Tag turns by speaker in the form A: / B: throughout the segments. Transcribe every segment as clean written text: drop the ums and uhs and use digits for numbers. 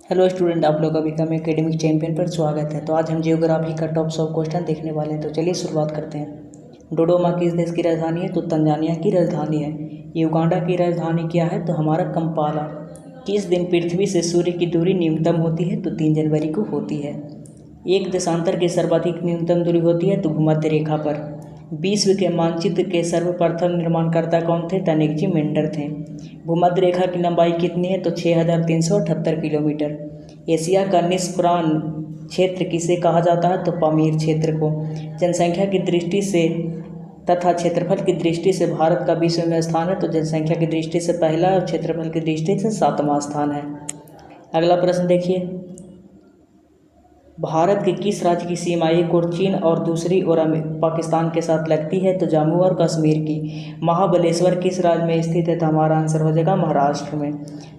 A: Hello student, आप लोग अभी कम एकेडमिक चैंपियन पर स्वागत है। तो आज हम जियोग्राफी का टॉप 100 क्वेश्चन देखने वाले हैं। तो चलिए शुरुआत करते हैं। डोडोमा किस देश की राजधानी है? तो तंजानिया की राजधानी है। युगांडा की राजधानी क्या है? तो हमारा कंपाला। किस दिन पृथ्वी से सूर्य की दूरी न्यूनतम होती है? तो 3 जनवरी को होती है। एक देशांतर की सर्वाधिक न्यूनतम दूरी होती है तो भूमध्य रेखा पर। विश्व के मानचित्र के सर्वप्रथम निर्माणकर्ता कौन थे? तनेकजी मेंडर थे। भूमध्य रेखा की लंबाई कितनी है? तो 6378 किलोमीटर। एशिया का निष्प्रॉन क्षेत्र किसे कहा जाता है? तो पामीर क्षेत्र को। जनसंख्या की दृष्टि से तथा क्षेत्रफल की दृष्टि से भारत का विश्व में स्थान है तो जनसंख्या की दृष्टि से पहला और क्षेत्रफल की दृष्टि से 7वां स्थान है। अगला प्रश्न देखिए, भारत के किस राज्य की सीमा एक ओर चीन और दूसरी ओर पाकिस्तान के साथ लगती है? तो जम्मू और कश्मीर की। महाबलेश्वर किस राज्य में स्थित है? तो हमारा आंसर हो जाएगा महाराष्ट्र में।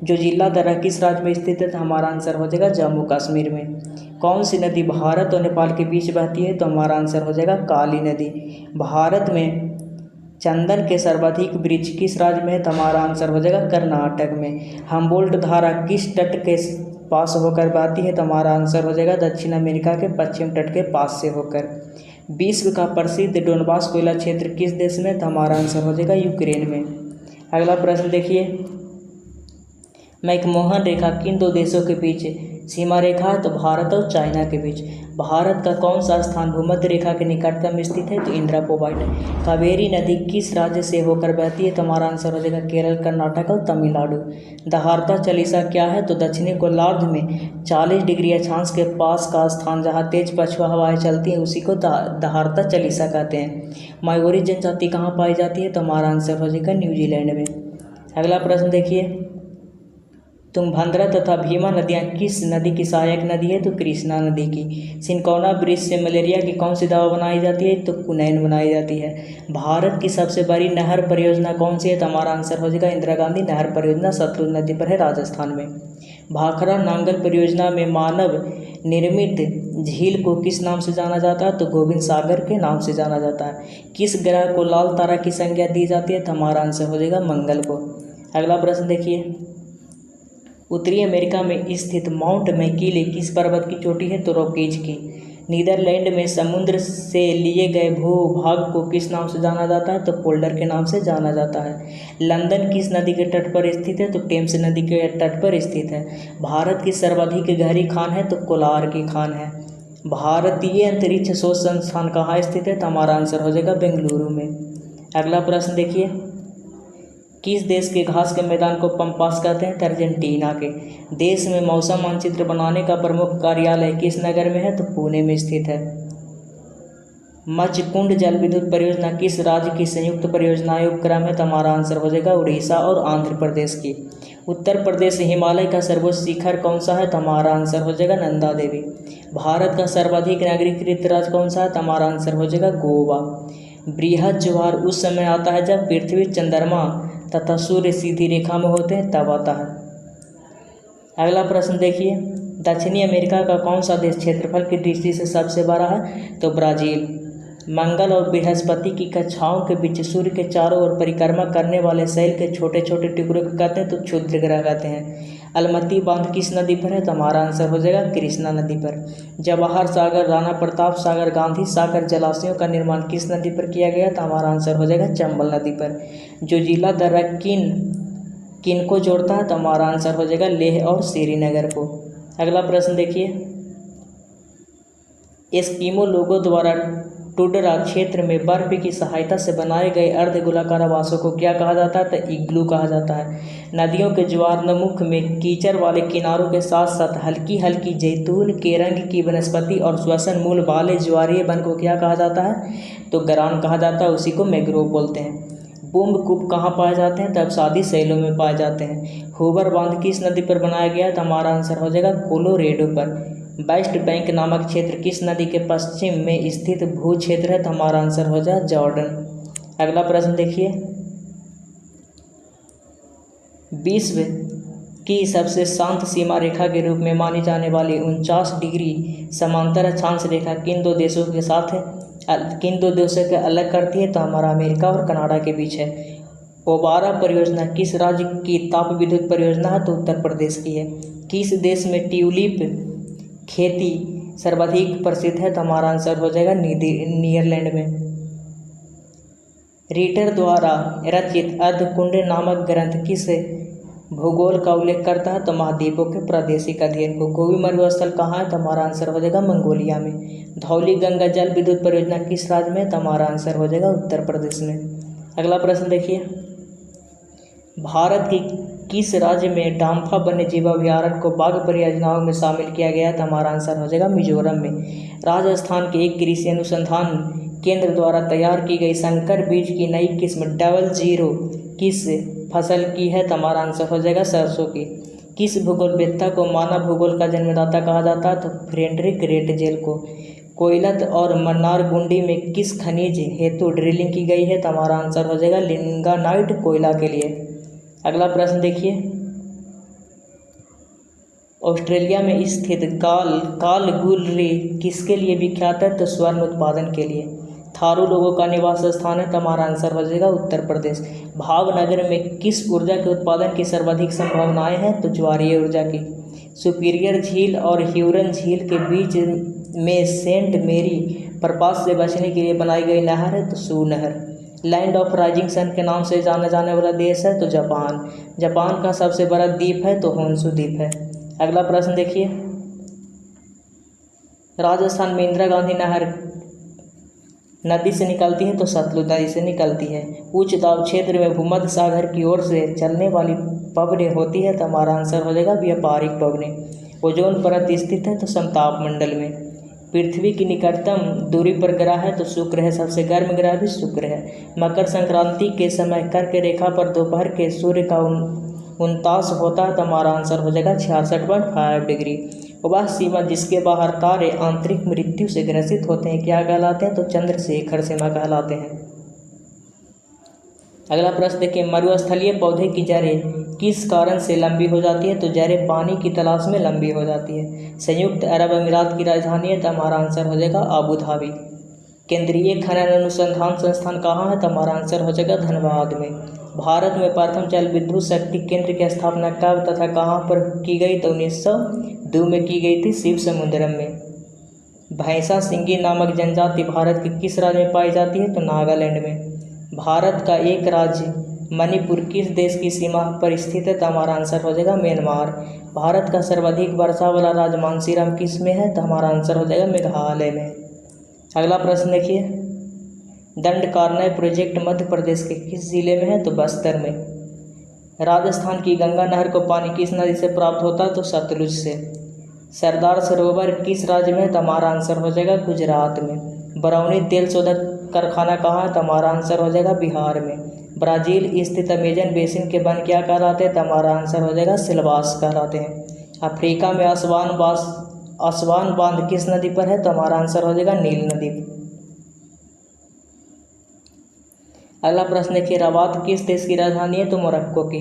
A: जो जिला दर्रा किस राज्य में स्थित है? तो हमारा आंसर हो जाएगा जम्मू कश्मीर में। कौन सी नदी भारत और नेपाल के बीच बहती है? तो हमारा आंसर हो जाएगा काली नदी। भारत में चंदन के सर्वाधिक वृक्ष किस राज्य में है? तो हमारा आंसर हो जाएगा कर्नाटक में। हम्बोल्ट धारा किस तट के पास होकर बहती है? तो हमारा आंसर हो जाएगा दक्षिण अमेरिका के पश्चिम तट के पास से होकर। विश्व का प्रसिद्ध डोनबास कोयला क्षेत्र किस देश में? तो हमारा आंसर हो जाएगा यूक्रेन में। अगला प्रश्न देखिए, मैकमोहन रेखा किन दो देशों के बीच सीमा रेखा है? तो भारत और चाइना के बीच। भारत का कौन सा स्थान भूमध्य रेखा के निकटतम स्थित है? तो इंदिरा पोवाइट। कावेरी नदी किस राज्य से होकर बहती है? तो हमारा आंसर हो जाएगा केरल, कर्नाटक और तमिलनाडु। दहाड़ता चालीसा क्या है? तो दक्षिणी गोलार्ध में 40 डिग्री अक्षांश के पास का स्थान जहाँ तेज पछुआ हवाएं चलती हैं उसी को दहाड़ता चालीसा कहते हैं। मायोरी जनजाति कहाँ पाई जाती है? तो हमारा आंसर हो जाएगा न्यूजीलैंड में। अगला प्रश्न देखिए, तुंगभद्रा तथा भीमा नदियाँ किस नदी की सहायक नदी है? तो कृष्णा नदी की। सिनकौना ब्रिज से मलेरिया की कौन सी दवा बनाई जाती है? तो क्विनैन बनाई जाती है। भारत की सबसे बड़ी नहर परियोजना कौन सी है? तो हमारा आंसर हो जाएगा इंदिरा गांधी नहर परियोजना, सतलुज नदी पर है राजस्थान में। भाखड़ा नांगल परियोजना में मानव निर्मित झील को किस नाम से जाना जाता है? तो गोविंद सागर के नाम से जाना जाता है। किस ग्रह को लाल तारा की संज्ञा दी जाती है? तो हमारा आंसर हो जाएगा मंगल को। अगला प्रश्न देखिए, उत्तरी अमेरिका में स्थित माउंट मैकिले किस पर्वत की चोटी है? तो रॉकीज की। नीदरलैंड में समुद्र से लिए गए भूभाग को किस नाम से जाना जाता है? तो पोल्डर के नाम से जाना जाता है। लंदन किस नदी के तट पर स्थित है? तो टेम्स नदी के तट पर स्थित है। भारत की सर्वाधिक गहरी खान है? तो कोलार की खान है। भारतीय अंतरिक्ष शोध संस्थान कहाँ स्थित है? तो हमारा आंसर हो जाएगा बेंगलुरु में। अगला प्रश्न देखिए, किस देश के घास के मैदान को पम्पास कहते हैं? तो अर्जेंटीना के। देश में मौसम मानचित्र बनाने का प्रमुख कार्यालय किस नगर में है? तो पुणे में स्थित है। मचकुंड जल विद्युत परियोजना किस राज्य की संयुक्त परियोजनाएं उपक्रम है? तो हमारा आंसर हो जाएगा उड़ीसा और आंध्र प्रदेश की। उत्तर प्रदेश हिमालय का सर्वोच्च शिखर कौन सा है? तो हमारा आंसर हो जाएगा नंदा देवी। भारत का सर्वाधिक नागरिकृत राज्य कौन सा है? तो हमारा आंसर हो जाएगा गोवा। बृहद ज्वार उस समय आता है जब पृथ्वी, चंद्रमा तथा सूर्य सीधी रेखा में होते हैं तब आता है। अगला प्रश्न देखिए, दक्षिणी अमेरिका का कौन सा देश क्षेत्रफल की दृष्टि से सबसे बड़ा है? तो ब्राज़ील। मंगल और बृहस्पति की कक्षाओं के बीच सूर्य के चारों ओर परिक्रमा करने वाले शैल के छोटे छोटे टुकड़ों को कहते हैं? तो क्षुद्र ग्रह कहते हैं। अलमती बांध किस नदी पर है? तो हमारा आंसर हो जाएगा कृष्णा नदी पर। जवाहर सागर, राणा प्रताप सागर, गांधी सागर जलाशयों का निर्माण किस नदी पर किया गया? तो हमारा आंसर हो जाएगा चंबल नदी पर। जो जिला दर्रा किन को जोड़ता है? तो हमारा आंसर हो जाएगा लेह और श्रीनगर को। अगला प्रश्न देखिए, एस्किमो लोगों द्वारा टुंड्रा क्षेत्र में बर्फ की सहायता से बनाए गए अर्धगोलाकार आवासों को क्या कहा जाता है? तो इग्लू कहा जाता है। नदियों के ज्वारनमुख में कीचड़ वाले किनारों के साथ साथ हल्की हल्की जैतून के रंग की वनस्पति और श्वसन मूल वाले ज्वारीय वन को क्या कहा जाता है? तो गरान कहा जाता है, उसी को मैंग्रोव बोलते हैं। बुम्बकूप कहाँ पाए जाते हैं? तब शादी शैलों में पाए जाते हैं। हूवर बांध किस नदी पर बनाया गया? तो हमारा आंसर हो जाएगा कोलोरेडो पर। वेस्ट बैंक नामक क्षेत्र किस नदी के पश्चिम में स्थित भू क्षेत्र है? तो हमारा आंसर हो जाए जॉर्डन। अगला प्रश्न देखिए, विश्व की सबसे शांत सीमा रेखा के रूप में मानी जाने वाली 49 डिग्री समांतर अक्षांश रेखा किन दो देशों के साथ है? किन दो देशों के अलग करती है? तो हमारा अमेरिका और कनाडा के बीच है। पोबारा परियोजना किस राज्य की ताप विद्युत परियोजना है? तो उत्तर प्रदेश की है। किस देश में ट्यूलिप खेती सर्वाधिक प्रसिद्ध है? तो हमारा आंसर हो जाएगा नीदरलैंड में। रीटर द्वारा रचित अर्धकुंड नामक ग्रंथ किस भूगोल का उल्लेख करता है? तो महाद्वीपों के प्रादेशिक अध्ययन को। गोबी मरुस्थल कहाँ है? तो हमारा आंसर हो जाएगा मंगोलिया में। धौली गंगा जल विद्युत परियोजना किस राज्य में? तो हमारा आंसर हो जाएगा उत्तर प्रदेश में। अगला प्रश्न देखिए, भारत के किस राज्य में डाम्फा वन्यजीव अभयारण्य को बाघ परियोजनाओं में शामिल किया गया? तो हमारा आंसर हो जाएगा मिजोरम में। राजस्थान के एक कृषि अनुसंधान केंद्र द्वारा तैयार की गई संकर बीज की नई किस्म 00 किस फसल की है? तो हमारा आंसर हो जाएगा सरसों की। किस भूगोलवेत्ता को मानव भूगोल का जन्मदाता कहा जाता है? तो फ्रेडरिक रेटजेल को। कोयलत और मन्नारगुंडी में किस खनिज हेतु ड्रिलिंग की गई है? तो हमारा आंसर हो जाएगा लिंगानाइट कोयला के लिए। अगला प्रश्न देखिए, ऑस्ट्रेलिया में स्थित कालगुलरी किसके लिए विख्यात है? तो स्वर्ण उत्पादन के लिए। थारू लोगों का निवास स्थान है? तो हमारा आंसर हो जाएगा उत्तर प्रदेश। भावनगर में किस ऊर्जा के उत्पादन की सर्वाधिक संभावनाएं हैं? तो ज्वारीय ऊर्जा की। सुपीरियर झील और ह्यूरन झील के बीच में सेंट मेरी प्रपात से बचने के लिए बनाई गई नहर है? तो सू नहर। लैंड ऑफ राइजिंग सन के नाम से जाना जाने वाला देश है? तो जापान। जापान का सबसे बड़ा द्वीप है? तो होन्शु द्वीप है। अगला प्रश्न देखिए, राजस्थान में इंदिरा गांधी नहर नदी से निकलती है? तो सतलुज नदी से निकलती है। उच्च दाब क्षेत्र में भूमध्य सागर की ओर से चलने वाली पवनें होती है? तो हमारा आंसर हो जाएगा व्यापारिक पवनें। ओजोन परत स्थित है? तो समताप मंडल में। पृथ्वी की निकटतम दूरी पर ग्रह है? तो शुक्र है। सबसे गर्म ग्रह भी शुक्र है। मकर संक्रांति के समय कर्क रेखा पर दोपहर के सूर्य का उनतास होता है? तो हमारा आंसर हो जाएगा 66.5 डिग्री। वह सीमा जिसके बाहर तारे आंतरिक मृत्यु से ग्रसित होते हैं क्या कहलाते हैं? तो चंद्रशेखर सीमा कहलाते हैं। अगला प्रश्न देखिए, मरुस्थलीय पौधे की जड़ें किस कारण से लंबी हो जाती है? तो जड़ें पानी की तलाश में लंबी हो जाती है। संयुक्त अरब अमीरात की राजधानी है? तो हमारा आंसर हो जाएगा आबू धाबी। केंद्रीय खनन अनुसंधान संस्थान कहाँ है? तो हमारा आंसर हो जाएगा धनबाद में। भारत में प्रथम जल विद्युत शक्ति केंद्र की स्थापना कब तथा कहाँ पर की गई? तो 1902 में की गई थी, शिव समुद्रम में। भैंसा सिंगी नामक जनजाति भारत के किस राज्य में पाई जाती है? तो नागालैंड में। भारत का एक राज्य मणिपुर किस देश की सीमा पर स्थित है? तो हमारा आंसर हो जाएगा म्यांमार। भारत का सर्वाधिक वर्षा वाला राज्य मानसीराम किस में है? तो हमारा आंसर हो जाएगा मेघालय में। अगला प्रश्न देखिए, दंडकारण्य प्रोजेक्ट मध्य प्रदेश के किस जिले में है? तो बस्तर में। राजस्थान की गंगा नहर को पानी किस नदी से प्राप्त होता है? तो सतलुज से। सरदार सरोवर किस राज्य में है? तो हमारा आंसर हो जाएगा गुजरात में। बरौनी तेल शोधक कारखाना कहाँ है? तो हमारा आंसर हो जाएगा बिहार में। ब्राज़ील स्थित अमेजन बेसिन के वन क्या कहलाते हैं? तो हमारा आंसर हो जाएगा सिलवास कहलाते हैं। अफ्रीका में असवान बांध किस नदी पर है? तो हमारा आंसर हो जाएगा नील नदी। अगला प्रश्न देखिए, रबात किस देश की राजधानी है? तो मोरक्को की।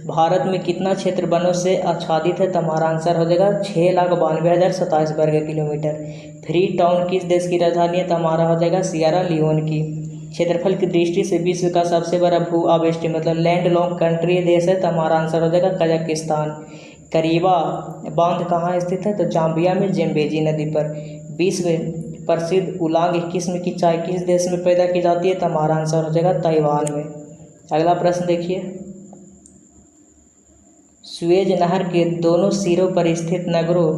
A: भारत में कितना क्षेत्र वनों से आच्छादित है? तो हमारा आंसर हो जाएगा 6,92,027 वर्ग किलोमीटर। फ्री टाउन किस देश की राजधानी है? तो हमारा हो जाएगा सियरा लियोन की। क्षेत्रफल की दृष्टि से विश्व का सबसे बड़ा भू आवेष्टि मतलब लैंड लॉक कंट्री देश है? तो हमारा आंसर हो जाएगा कजाकिस्तान। करीबा बांध कहाँ स्थित है? तो जाम्बिया में जेम्बेजी नदी पर। विश्व प्रसिद्ध उलांग किस्म की चाय किस देश में पैदा की जाती है? तो हमारा आंसर हो जाएगा ताइवान में। अगला प्रश्न देखिए, सुएज नहर के दोनों सिरों पर स्थित नगरों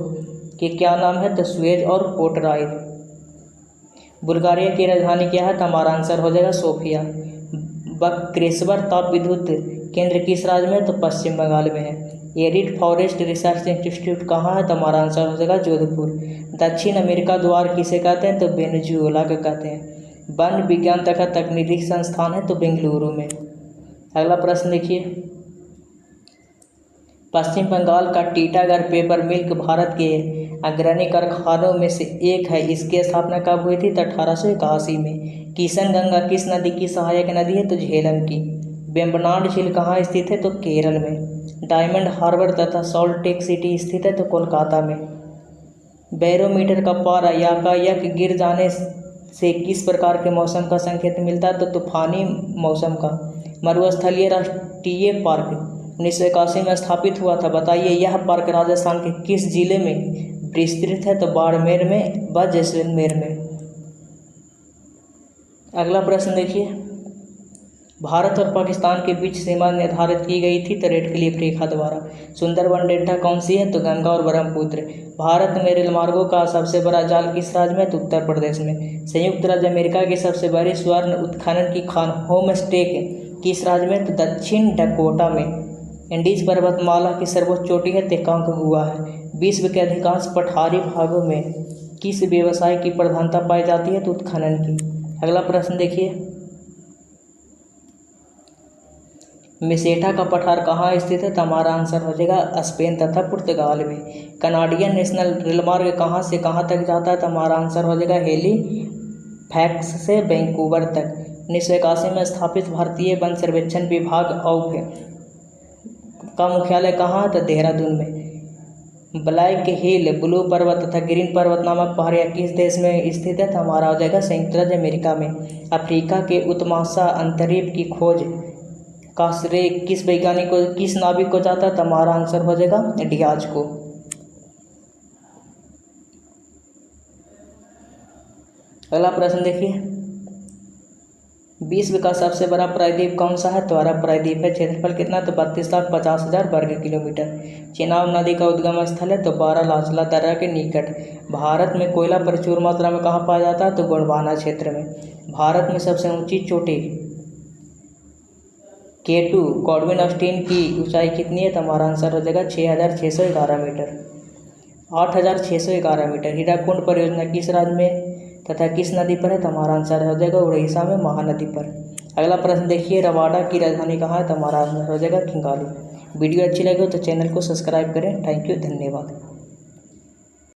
A: के क्या नाम है? तो सुएज और पोर्ट राइड। बुल्गारिया की राजधानी क्या है? तो हमारा आंसर हो जाएगा सोफिया। बक्रेश्वर ताप विद्युत केंद्र किस राज्य में है? तो पश्चिम बंगाल में है। एरिड फॉरेस्ट रिसर्च इंस्टीट्यूट कहाँ है? तो हमारा आंसर हो जाएगा जोधपुर। दक्षिण अमेरिका द्वार किसे कहते हैं? तो वेनेजुएला को कहते हैं। वन विज्ञान तथा तकनीकी संस्थान है? तो बेंगलुरु में। अगला प्रश्न देखिए, पश्चिम बंगाल का टीटागढ़ पेपर मिल्क भारत के अग्रणी कारखानों में से एक है। इसकी स्थापना कब हुई थी? तो 1881 में। किशन गंगा किस नदी की सहायक नदी है? तो झेलम की। वेम्बनाड झील कहाँ स्थित है? तो केरल में। डायमंड हार्बर तथा सॉल्ट टेक सिटी स्थित है? तो कोलकाता में। बैरोमीटर का पारा याकायक गिर जाने से किस प्रकार के मौसम का संकेत मिलता है? तो तूफानी मौसम का। मरुस्थलीय राष्ट्रीय पार्क 1981 में स्थापित हुआ था। बताइए यह पार्क राजस्थान के किस जिले में विस्तृत है? तो बाड़मेर में व जैसलमेर में। अगला प्रश्न देखिए, भारत और पाकिस्तान के बीच सीमा निर्धारित की गई थी तो रेड क्लिफ रेखा द्वारा। सुंदरबन डेल्टा कौन सी है? तो गंगा और ब्रह्मपुत्र। भारत में रेल मार्गों का सबसे बड़ा जाल किस राज्य में? तो उत्तर प्रदेश में। संयुक्त राज्य अमेरिका की सबसे बड़ी स्वर्ण उत्खनन की खान होम स्टे किस राज्य में? तो दक्षिण डकोटा में। इंडीज पर्वतमाला की सर्वोच्च चोटी है? तो कांगगुआ है। विश्व के अधिकांश पठारी भागों में किस व्यवसाय की प्रधानता पाई जाती है? तो उत्खनन की। अगला प्रश्न देखिए, मेसेटा का पठार कहाँ स्थित है? तो हमारा आंसर हो जाएगा स्पेन तथा पुर्तगाल में। कनाडियन नेशनल रेलमार्ग कहाँ से कहाँ तक जाता है? तो हमारा आंसर हो जाएगा हैलिफैक्स से वैंकूवर तक। 1981 में स्थापित भारतीय वन सर्वेक्षण विभाग औफ का मुख्यालय कहाँ है? तो देहरादून में। ब्लैक हिल, ब्लू पर्वत तथा ग्रीन पर्वत नामक पहाड़ियाँ किस देश में स्थित है? तो हमारा हो जाएगा संयुक्त राज्य अमेरिका में। अफ्रीका के उत्तमाशा अंतरिक्ष की खोज का श्रेय किस वैज्ञानिक को, किस नाविक को जाता है? तो हमारा आंसर हो जाएगा डियाज को। अगला प्रश्न देखिए, विश्व का सबसे बड़ा प्रायद्वीप कौन सा है? तो अरब प्रायद्वीप है। क्षेत्रफल कितना? तो 32,50,000 वर्ग किलोमीटर। चेनाब नदी का उद्गम स्थल है? तो बारालाचला दर्रा के निकट। भारत में कोयला प्रचुर मात्रा में कहाँ पाया जाता है? तो गोंडवाना क्षेत्र में। भारत में सबसे ऊंची चोटी K2 गॉडविन ऑस्टिन की ऊंचाई कितनी है? तो हमारा आंसर हो जाएगा 6,611 मीटर, 8,611 मीटर। हीराकुंड परियोजना किस राज्य में तथा किस नदी पर है? तो हमारा आंसर हो जाएगा उड़ीसा में महानदी पर। अगला प्रश्न देखिए, रवांडा की राजधानी कहाँ है? तो हमारा आंसर हो जाएगा किगाली। वीडियो अच्छी लगे तो चैनल को सब्सक्राइब करें। थैंक यू, धन्यवाद।